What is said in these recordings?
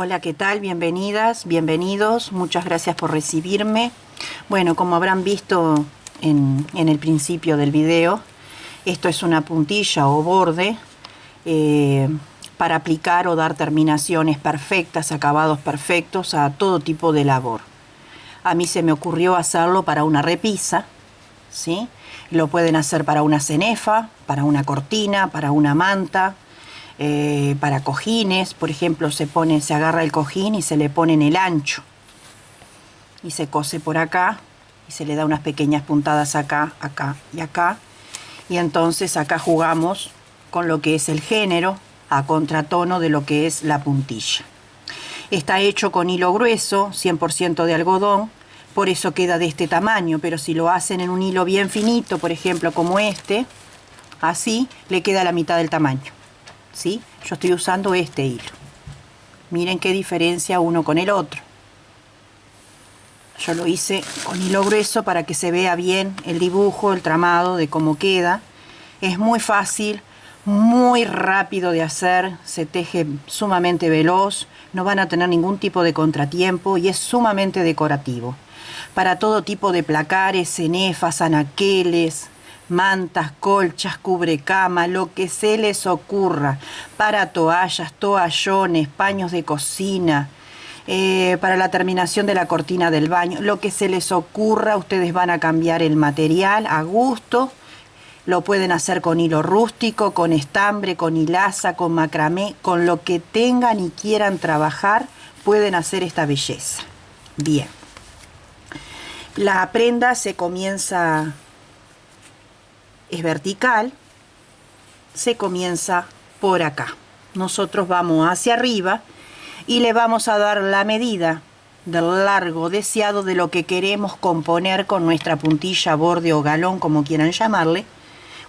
Hola, ¿qué tal? Bienvenidas, bienvenidos. Muchas gracias por recibirme. Bueno, como habrán visto en el principio del video, esto es una puntilla o borde para aplicar o dar terminaciones perfectas, acabados perfectos a todo tipo de labor. A mí se me ocurrió hacerlo para una repisa, ¿sí? Lo pueden hacer para una cenefa, para una cortina, para una manta, para cojines. Por ejemplo, se agarra el cojín y se le pone en el ancho y se cose por acá y se le da unas pequeñas puntadas acá, acá y acá, y entonces acá jugamos con lo que es el género a contratono de lo que es la puntilla. Está hecho con hilo grueso, 100% de algodón, por eso queda de este tamaño, pero si lo hacen en un hilo bien finito, por ejemplo como este, así le queda la mitad del tamaño, ¿sí? Yo estoy usando este hilo. Miren qué diferencia uno con el otro. Yo lo hice con hilo grueso para que se vea bien el dibujo, el tramado de cómo queda. Es muy fácil, muy rápido de hacer, se teje sumamente veloz, no van a tener ningún tipo de contratiempo y es sumamente decorativo. Para todo tipo de placares, cenefas, anaqueles, mantas, colchas, cubrecama, lo que se les ocurra. Para toallas, toallones, paños de cocina, para la terminación de la cortina del baño, lo que se les ocurra. Ustedes van a cambiar el material a gusto. Lo pueden hacer con hilo rústico, con estambre, con hilaza, con macramé, con lo que tengan y quieran trabajar, pueden hacer esta belleza. Bien. La prenda es vertical, se comienza por acá. Nosotros vamos hacia arriba y le vamos a dar la medida del largo deseado de lo que queremos componer con nuestra puntilla, borde o galón, como quieran llamarle.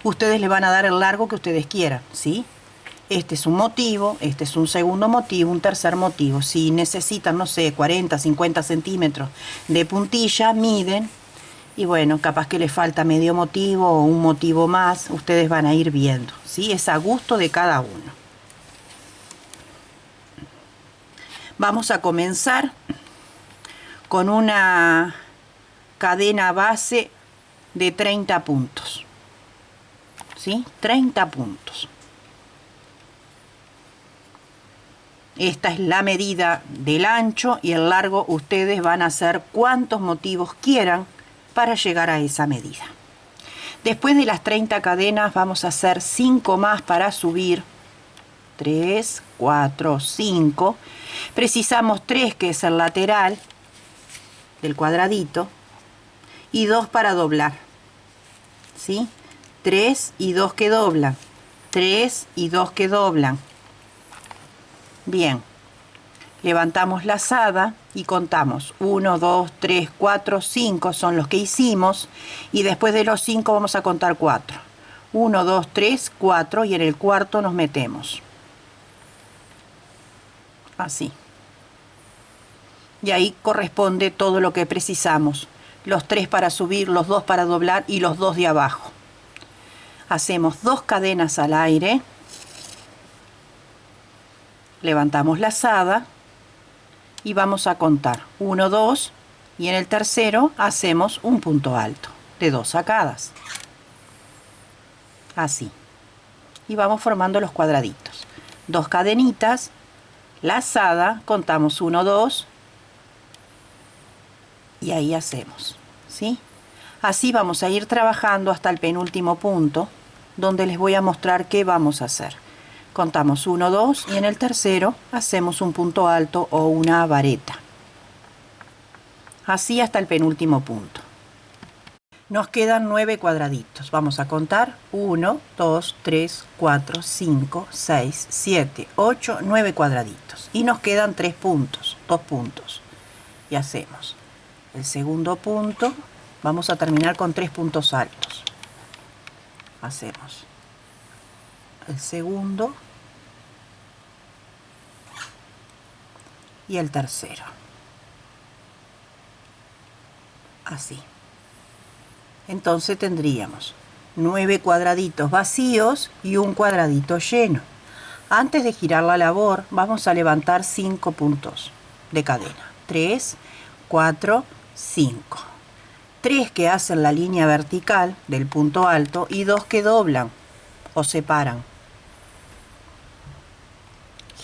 Ustedes le van a dar el largo que ustedes quieran, ¿sí? Este es un motivo, este es un segundo motivo, un tercer motivo. Si necesitan, no sé, 40, 50 centímetros de puntilla, miden. Y bueno, capaz que les falta medio motivo o un motivo más, ustedes van a ir viendo, ¿sí? Es a gusto de cada uno. Vamos a comenzar con una cadena base de 30 puntos, ¿sí? 30 puntos. Esta es la medida del ancho y el largo. Ustedes van a hacer cuantos motivos quieran para llegar a esa medida. Después de las 30 cadenas vamos a hacer 5 más para subir. 3, 4, 5. Precisamos 3, que es el lateral del cuadradito, y 2 para doblar, ¿sí? 3 y 2 que doblan, 3 y 2 que doblan. Bien, levantamos la lazada y contamos 1, 2, 3, 4, 5 son los que hicimos, y después de los 5 vamos a contar 4. 1, 2, 3, 4, y en el cuarto nos metemos. Así. Y ahí corresponde todo lo que precisamos. Los 3 para subir, los 2 para doblar y los 2 de abajo. Hacemos 2 cadenas al aire. Levantamos la lazada y vamos a contar 1, 2, y en el tercero hacemos un punto alto de 2 sacadas. Así. Y vamos formando los cuadraditos. 2 cadenitas, lazada, contamos 1, 2, y ahí hacemos, ¿sí? Así vamos a ir trabajando hasta el penúltimo punto, donde les voy a mostrar qué vamos a hacer. Contamos 1, 2, y en el tercero hacemos un punto alto o una vareta. Así hasta el penúltimo punto. Nos quedan 9 cuadraditos. Vamos a contar 1, 2, 3, 4, 5, 6, 7, 8, 9 cuadraditos. Y nos quedan 3 puntos, 2 puntos. Y hacemos el segundo punto. Vamos a terminar con 3 puntos altos. Hacemos el segundo y el tercero. Así. Entonces tendríamos 9 cuadraditos vacíos y un cuadradito lleno. Antes de girar la labor, vamos a levantar 5 puntos de cadena. 3, 4, 5. 3 que hacen la línea vertical del punto alto y 2 que doblan o separan.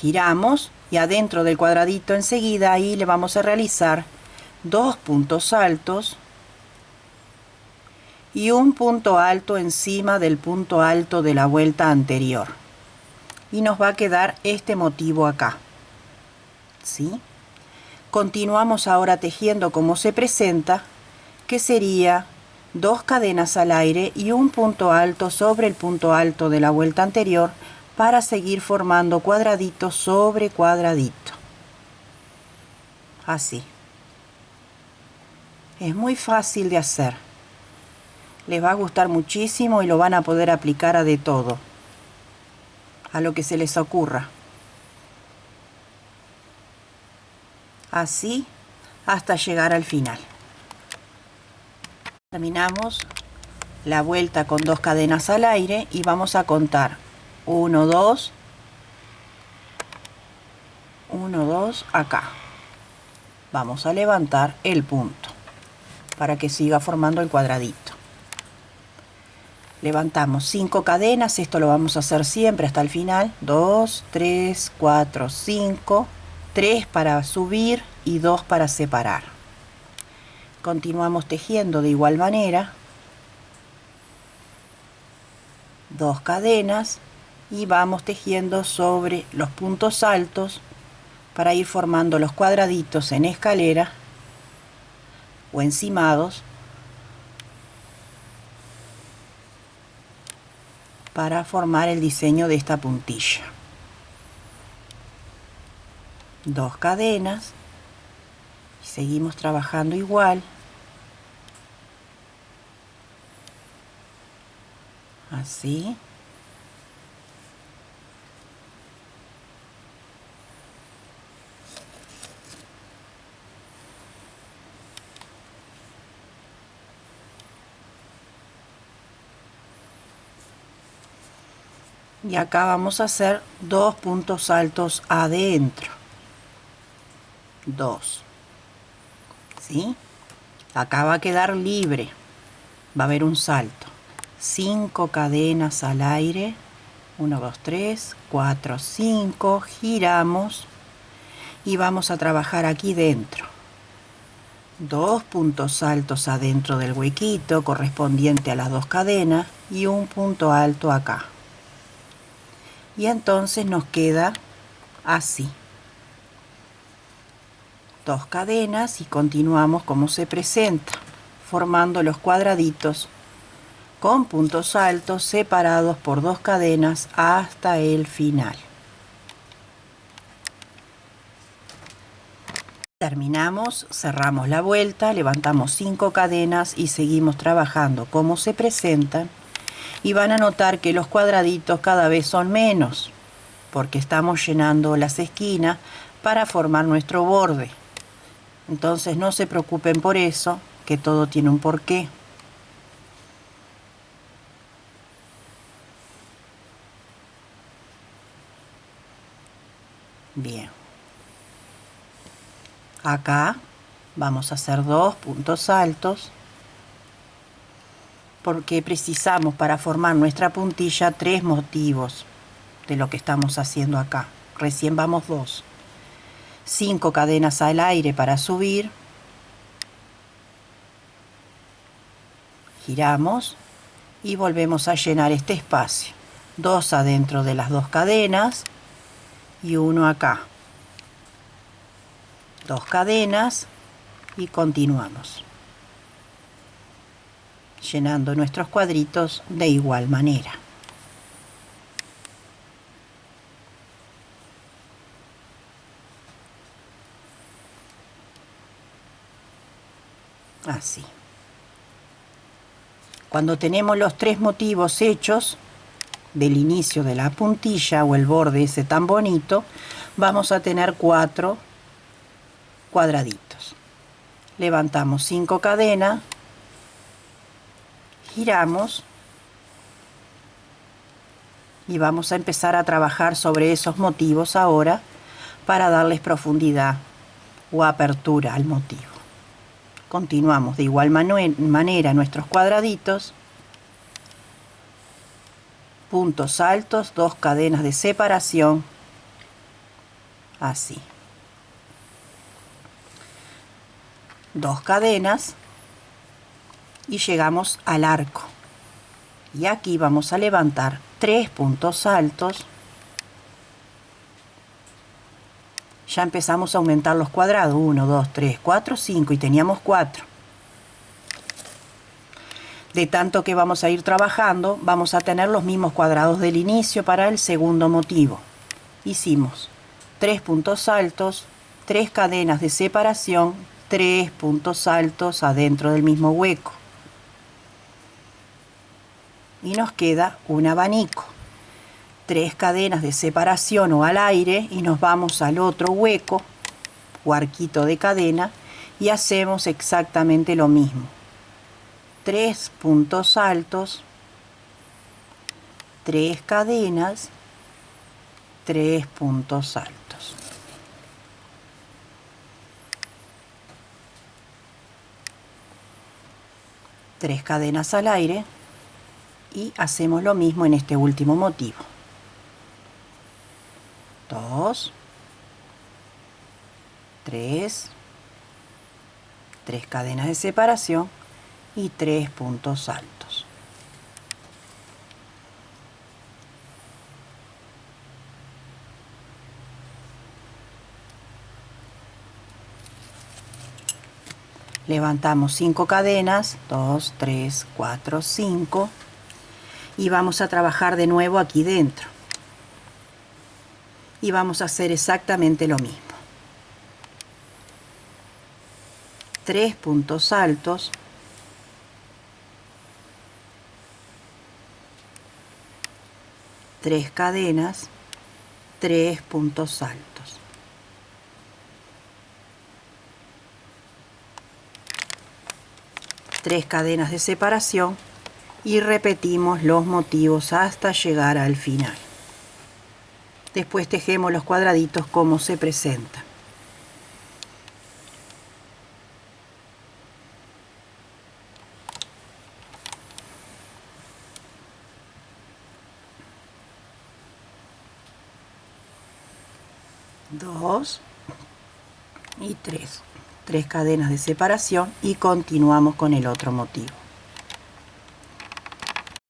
Giramos y adentro del cuadradito enseguida ahí le vamos a realizar 2 puntos altos y un punto alto encima del punto alto de la vuelta anterior. Y nos va a quedar este motivo acá. ¿Sí? Continuamos ahora tejiendo como se presenta, que sería 2 cadenas al aire y un punto alto sobre el punto alto de la vuelta anterior para seguir formando cuadradito sobre cuadradito. Así. Es muy fácil de hacer. Les va a gustar muchísimo y lo van a poder aplicar a de todo, a lo que se les ocurra. Así hasta llegar al final. Terminamos la vuelta con 2 cadenas al aire y vamos a contar 1, 2, 1, 2 acá. Vamos a levantar el punto para que siga formando el cuadradito. Levantamos 5 cadenas, esto lo vamos a hacer siempre hasta el final. 2, 3, 4, 5, 3 para subir y 2 para separar. Continuamos tejiendo de igual manera. 2 cadenas y vamos tejiendo sobre los puntos altos para ir formando los cuadraditos en escalera o encimados para formar el diseño de esta puntilla. 2 cadenas y seguimos trabajando igual. Así. Y acá vamos a hacer 2 puntos altos adentro. 2. ¿Sí? Acá va a quedar libre. Va a haber un salto. 5 cadenas al aire. 1, 2, 3, 4, 5. Giramos. Y vamos a trabajar aquí dentro. 2 puntos altos adentro del huequito correspondiente a las 2 cadenas. Y un punto alto acá. Y entonces nos queda así. 2 cadenas y continuamos como se presenta, formando los cuadraditos con puntos altos separados por 2 cadenas hasta el final. Terminamos, cerramos la vuelta, levantamos 5 cadenas y seguimos trabajando como se presentan. Y van a notar que los cuadraditos cada vez son menos, porque estamos llenando las esquinas para formar nuestro borde. Entonces no se preocupen por eso, que todo tiene un porqué. Bien. Acá vamos a hacer 2 puntos altos, porque precisamos para formar nuestra puntilla 3 motivos de lo que estamos haciendo acá. Recién vamos 2. 5 cadenas al aire para subir. Giramos y volvemos a llenar este espacio. 2 adentro de las 2 cadenas y 1 acá. 2 cadenas y continuamos llenando nuestros cuadritos de igual manera. Así. Cuando tenemos los 3 motivos hechos del inicio de la puntilla o el borde ese tan bonito, vamos a tener 4 cuadraditos. Levantamos 5 cadenas, giramos y vamos a empezar a trabajar sobre esos motivos ahora para darles profundidad o apertura al motivo. Continuamos de igual manera nuestros cuadraditos, puntos altos, 2 cadenas de separación, así, 2 cadenas y llegamos al arco, y aquí vamos a levantar 3 puntos altos. Ya empezamos a aumentar los cuadrados, 1, 2, 3, 4, 5 y teníamos 4. De tanto que vamos a ir trabajando, vamos a tener los mismos cuadrados del inicio para el segundo motivo. Hicimos 3 puntos altos, 3 cadenas de separación, 3 puntos altos adentro del mismo hueco. Y nos queda un abanico. 3 cadenas de separación o al aire y nos vamos al otro hueco o arquito de cadena y hacemos exactamente lo mismo. 3 puntos altos, 3 cadenas, 3 puntos altos. Tres cadenas al aire y hacemos lo mismo en este último motivo. 2, 3, 3 cadenas de separación y 3 puntos altos. Levantamos 5 cadenas, 2, 3, 4, 5 y vamos a trabajar de nuevo aquí dentro. Y vamos a hacer exactamente lo mismo. 3 puntos altos, 3 cadenas, 3 puntos altos. Tres cadenas de separación y repetimos los motivos hasta llegar al final. Después tejemos los cuadraditos como se presentan. Dos y tres. 3 cadenas de separación y continuamos con el otro motivo.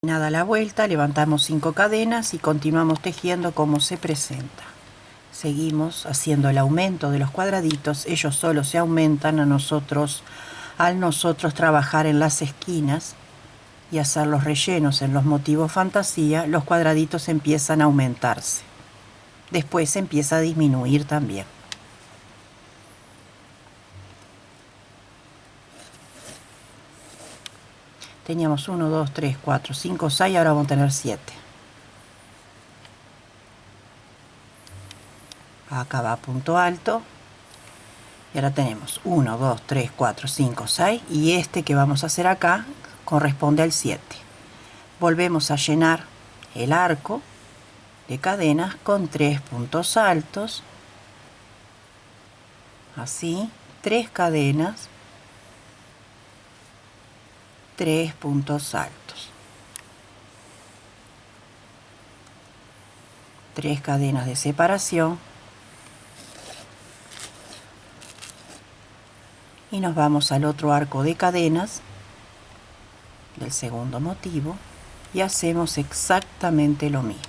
Nada a la vuelta, levantamos 5 cadenas y continuamos tejiendo como se presenta. Seguimos haciendo el aumento de los cuadraditos, ellos solo se aumentan al nosotros trabajar en las esquinas y hacer los rellenos en los motivos fantasía, los cuadraditos empiezan a aumentarse. Después empieza a disminuir también. Teníamos 1, 2, 3, 4, 5, 6, ahora vamos a tener 7. Acá va punto alto. Y ahora tenemos 1, 2, 3, 4, 5, 6. Y este que vamos a hacer acá corresponde al 7. Volvemos a llenar el arco de cadenas con 3 puntos altos. Así, 3 cadenas. 3 puntos altos, 3 cadenas de separación y nos vamos al otro arco de cadenas del segundo motivo y hacemos exactamente lo mismo.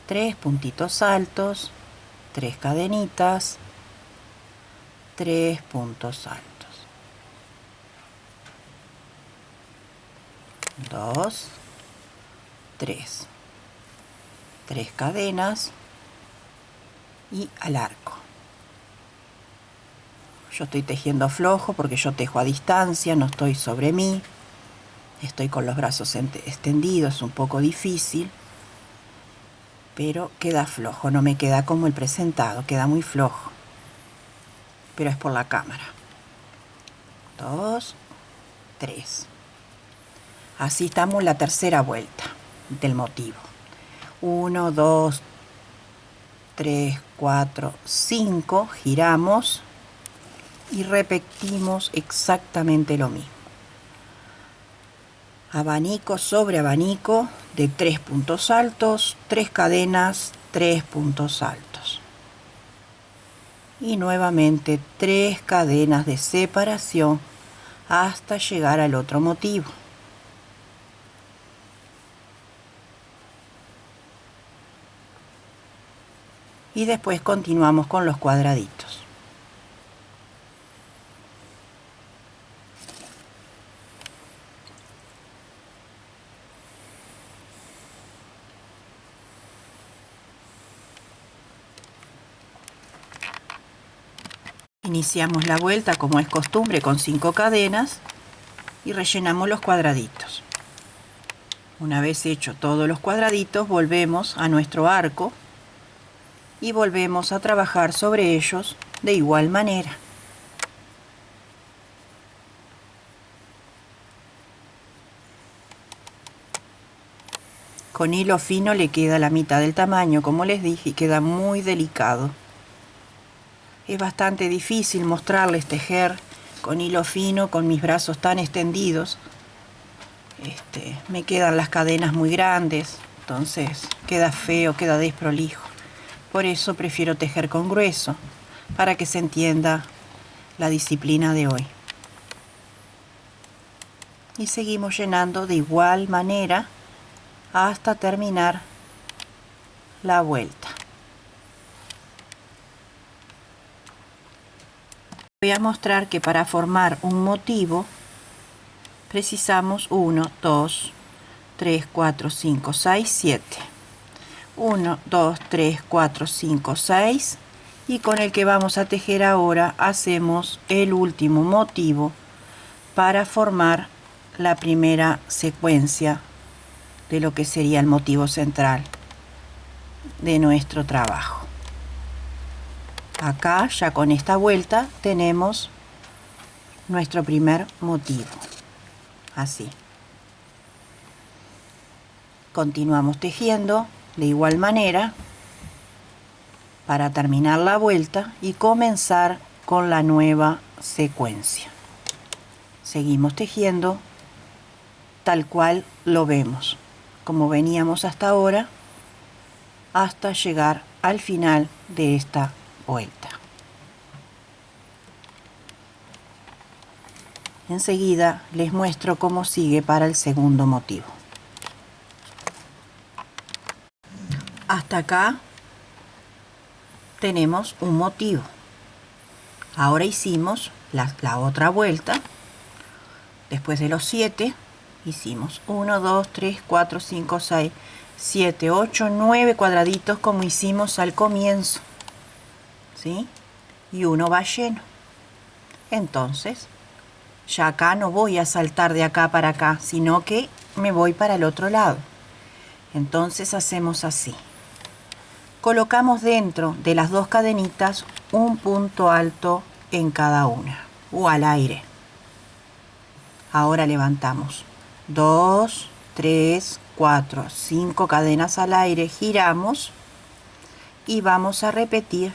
3 puntitos altos, 3 cadenitas, 3 puntos altos. 2, 3. 3 cadenas y al arco. Yo estoy tejiendo flojo porque yo tejo a distancia, no estoy sobre mí. Estoy con los brazos extendidos, un poco difícil. Pero queda flojo, no me queda como el presentado, queda muy flojo. Pero es por la cámara. 2, 3. Así estamos la tercera vuelta del motivo. 1, 2, 3, 4, 5, giramos y repetimos exactamente lo mismo. Abanico sobre abanico de 3 puntos altos, 3 cadenas, 3 puntos altos. Y nuevamente 3 cadenas de separación hasta llegar al otro motivo. Y después continuamos con los cuadraditos. Iniciamos la vuelta como es costumbre con 5 cadenas y rellenamos los cuadraditos. Una vez hecho todos los cuadraditos, volvemos a nuestro arco y volvemos a trabajar sobre ellos de igual manera. Con hilo fino le queda la mitad del tamaño, como les dije, y queda muy delicado. Es bastante difícil mostrarles tejer con hilo fino, con mis brazos tan extendidos. Me quedan las cadenas muy grandes, entonces queda feo, queda desprolijo. Por eso prefiero tejer con grueso, para que se entienda la disciplina de hoy. Y seguimos llenando de igual manera hasta terminar la vuelta. Voy a mostrar que para formar un motivo precisamos 1, 2, 3, 4, 5, 6, 7. 1, 2, 3, 4, 5, 6. Y con el que vamos a tejer ahora hacemos el último motivo para formar la primera secuencia de lo que sería el motivo central de nuestro trabajo. Acá ya con esta vuelta tenemos nuestro primer motivo, así. Continuamos tejiendo de igual manera para terminar la vuelta y comenzar con la nueva secuencia. Seguimos tejiendo tal cual lo vemos, como veníamos hasta ahora, hasta llegar al final de esta vuelta. Enseguida les muestro cómo sigue para el segundo motivo. Hasta acá tenemos un motivo. Ahora hicimos la otra vuelta. Después de los 7 hicimos 1, 2, 3, 4, 5, 6, 7, 8, 9 cuadraditos como hicimos al comienzo, ¿sí? Y uno va lleno. Entonces ya acá no voy a saltar de acá para acá, sino que me voy para el otro lado. Entonces hacemos así. Colocamos dentro de las dos cadenitas un punto alto en cada una, o al aire. Ahora levantamos 2, 3, 4, 5 cadenas al aire, giramos y vamos a repetir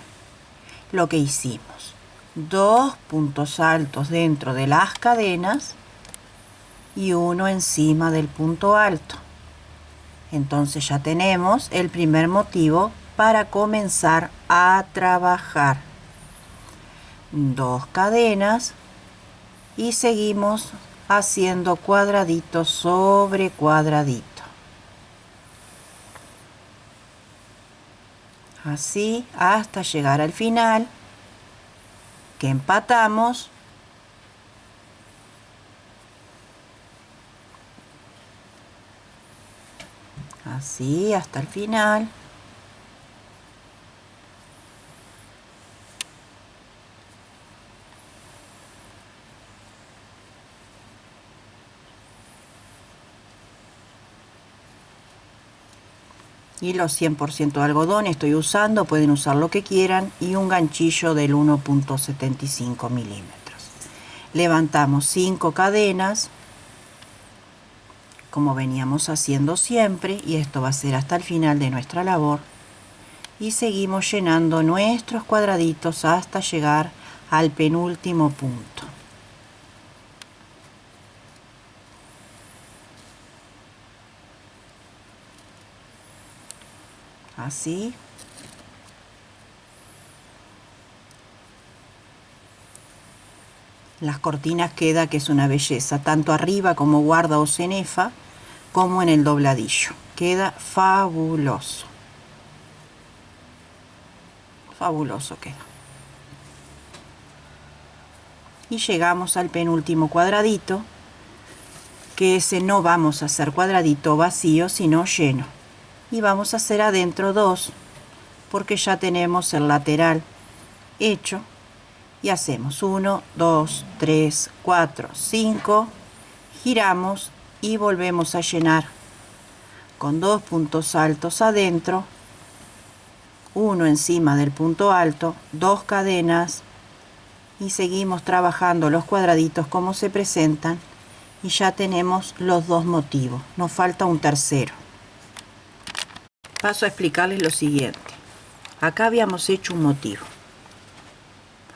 lo que hicimos. 2 puntos altos dentro de las cadenas y uno encima del punto alto. Entonces ya tenemos el primer motivo para comenzar a trabajar. 2 cadenas y seguimos haciendo cuadradito sobre cuadradito. Así hasta llegar al final, que empatamos. Así hasta el final. Hilo 100% de algodón estoy usando, pueden usar lo que quieran, y un ganchillo del 1.75 milímetros. Levantamos 5 cadenas, como veníamos haciendo siempre, y esto va a ser hasta el final de nuestra labor. Y seguimos llenando nuestros cuadraditos hasta llegar al penúltimo punto. Así. Las cortinas queda que es una belleza, tanto arriba como guarda o cenefa, como en el dobladillo. Queda fabuloso. Fabuloso queda. Y llegamos al penúltimo cuadradito, que ese no vamos a hacer cuadradito vacío, sino lleno. Y vamos a hacer adentro 2, porque ya tenemos el lateral hecho. Y hacemos 1, 2, 3, 4, 5, giramos y volvemos a llenar con 2 puntos altos adentro, uno encima del punto alto, 2 cadenas, y seguimos trabajando los cuadraditos como se presentan, y ya tenemos los 2 motivos. Nos falta un tercero. Paso a explicarles lo siguiente. Acá habíamos hecho un motivo.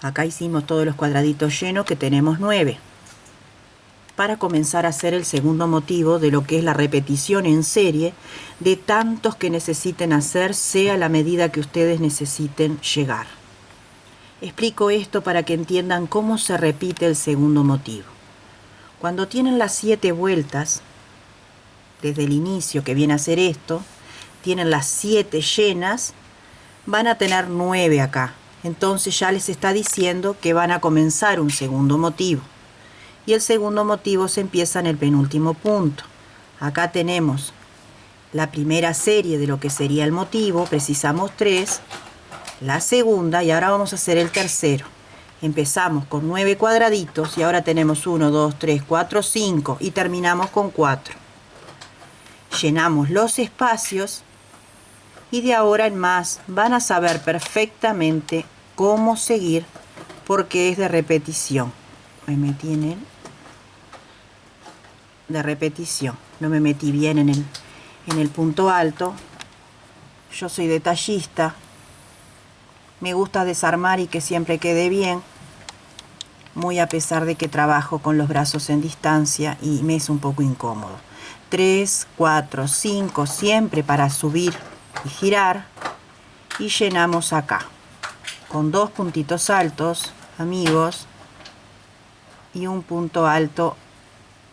Acá hicimos todos los cuadraditos llenos, que tenemos 9. Para comenzar a hacer el segundo motivo de lo que es la repetición en serie de tantos que necesiten hacer, sea la medida que ustedes necesiten llegar. Explico esto para que entiendan cómo se repite el segundo motivo. Cuando tienen las 7 vueltas, desde el inicio que viene a ser esto, tienen las 7 llenas, van a tener 9 acá. Entonces ya les está diciendo que van a comenzar un segundo motivo. Y el segundo motivo se empieza en el penúltimo punto. Acá tenemos la primera serie de lo que sería el motivo, precisamos 3, la segunda, y ahora vamos a hacer el tercero. Empezamos con 9 cuadraditos y ahora tenemos 1, 2, 3, 4, 5 y terminamos con 4. Llenamos los espacios. Y de ahora en más van a saber perfectamente cómo seguir, porque es de repetición. Me metí en de repetición. No me metí bien en el punto alto. Yo soy detallista. Me gusta desarmar y que siempre quede bien. Muy a pesar de que trabajo con los brazos en distancia y me es un poco incómodo. 3, 4, 5, siempre para subir y girar, y llenamos acá con 2 puntitos altos, amigos, y un punto alto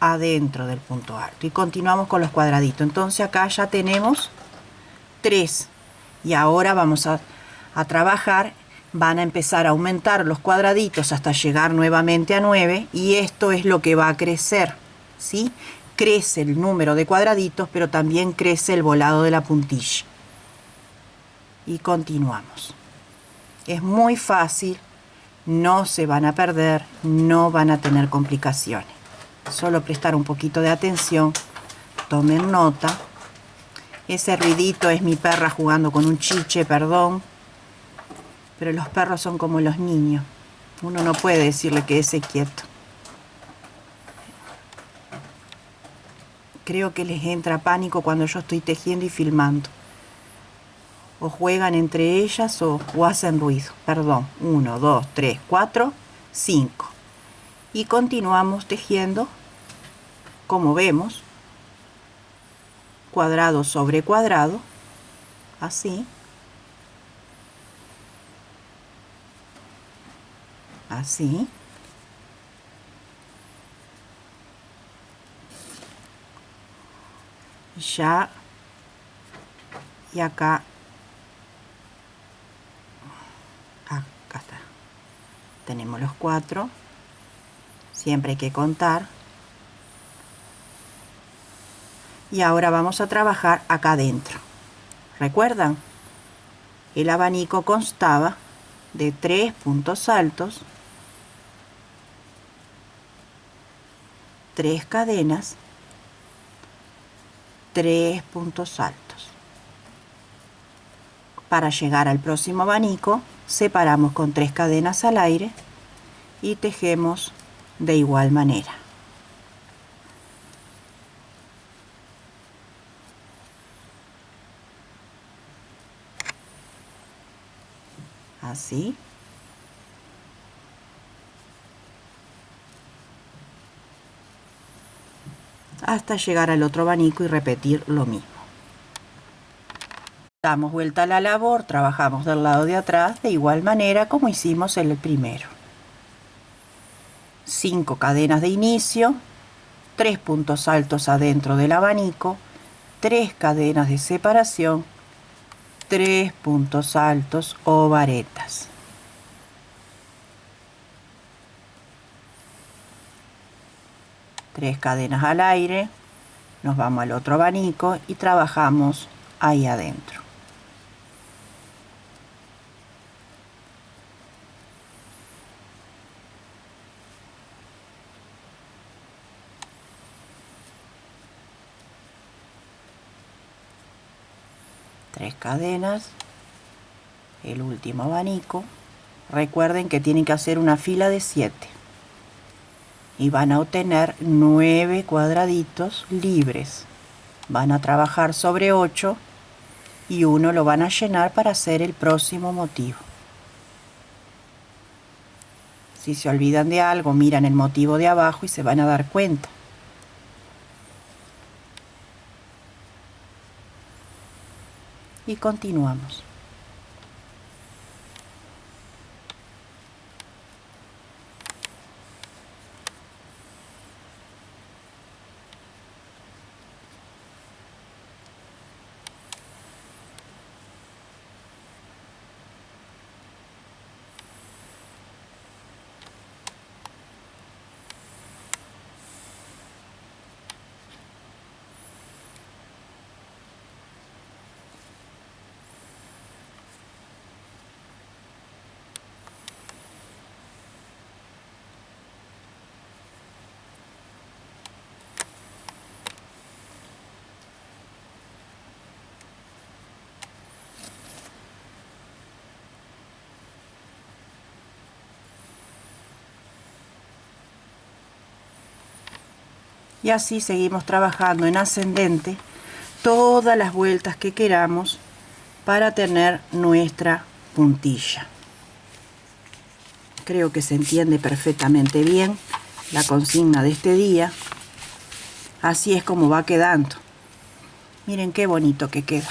adentro del punto alto, y continuamos con los cuadraditos. Entonces acá ya tenemos 3, y ahora vamos a trabajar. Van a empezar a aumentar los cuadraditos hasta llegar nuevamente a 9, y esto es lo que va a crecer, ¿sí? Crece el número de cuadraditos, pero también crece el volado de la puntilla. Y continuamos. Es muy fácil, no se van a perder, no van a tener complicaciones. Solo prestar un poquito de atención, tomen nota. Ese ruidito es mi perra jugando con un chiche, perdón. Pero los perros son como los niños. Uno no puede decirle que quédese quieto. Creo que les entra pánico cuando yo estoy tejiendo y filmando. O juegan entre ellas o hacen ruido. Perdón. 1, 2, 3, 4, 5. Y continuamos tejiendo, como vemos, cuadrado sobre cuadrado, así. Así. Ya. Y acá. Acá está. Tenemos los 4. Siempre hay que contar. Y ahora vamos a trabajar acá adentro. ¿Recuerdan? El abanico constaba de 3 puntos altos, 3 cadenas, 3 puntos altos. Para llegar al próximo abanico, separamos con 3 cadenas al aire y tejemos de igual manera. así. Hasta llegar al otro abanico y repetir lo mismo. Damos vuelta a la labor, trabajamos del lado de atrás de igual manera como hicimos en el primero. 5 cadenas de inicio, 3 puntos altos adentro del abanico, 3 cadenas de separación, 3 puntos altos o varetas. Tres cadenas al aire, nos vamos al otro abanico y trabajamos ahí adentro. Tres cadenas, el último abanico. Recuerden que tienen que hacer una fila de 7 y van a obtener 9 cuadraditos libres. Van a trabajar sobre 8 y uno lo van a llenar para hacer el próximo motivo. Si se olvidan de algo, miran el motivo de abajo y se van a dar cuenta. Y continuamos. Y así seguimos trabajando en ascendente todas las vueltas que queramos para tener nuestra puntilla. Creo que se entiende perfectamente bien la consigna de este día. Así es como va quedando. Miren qué bonito que queda.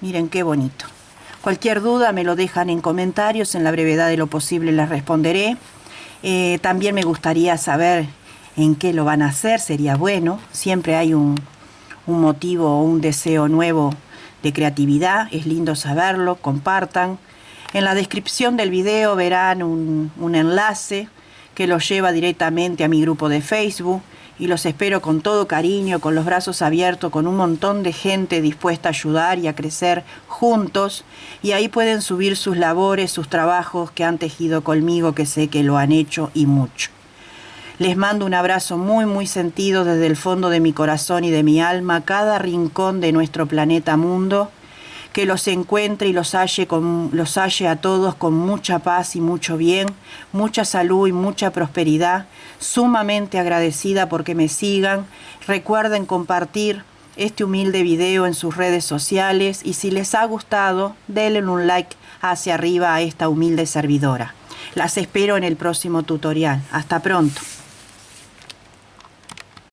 Miren qué bonito. Cualquier duda me lo dejan en comentarios, en la brevedad de lo posible les responderé. También me gustaría saber en qué lo van a hacer, sería bueno. Siempre hay un motivo o un deseo nuevo de creatividad, es lindo saberlo, compartan. En la descripción del video verán un enlace que los lleva directamente a mi grupo de Facebook y los espero con todo cariño, con los brazos abiertos, con un montón de gente dispuesta a ayudar y a crecer juntos. Y ahí pueden subir sus labores, sus trabajos que han tejido conmigo, que sé que lo han hecho y mucho. Les mando un abrazo muy muy sentido desde el fondo de mi corazón y de mi alma a cada rincón de nuestro planeta mundo. Que los encuentre y los halle a todos con mucha paz y mucho bien, mucha salud y mucha prosperidad. Sumamente agradecida porque me sigan. Recuerden compartir este humilde video en sus redes sociales y si les ha gustado, denle un like hacia arriba a esta humilde servidora. Las espero en el próximo tutorial. Hasta pronto.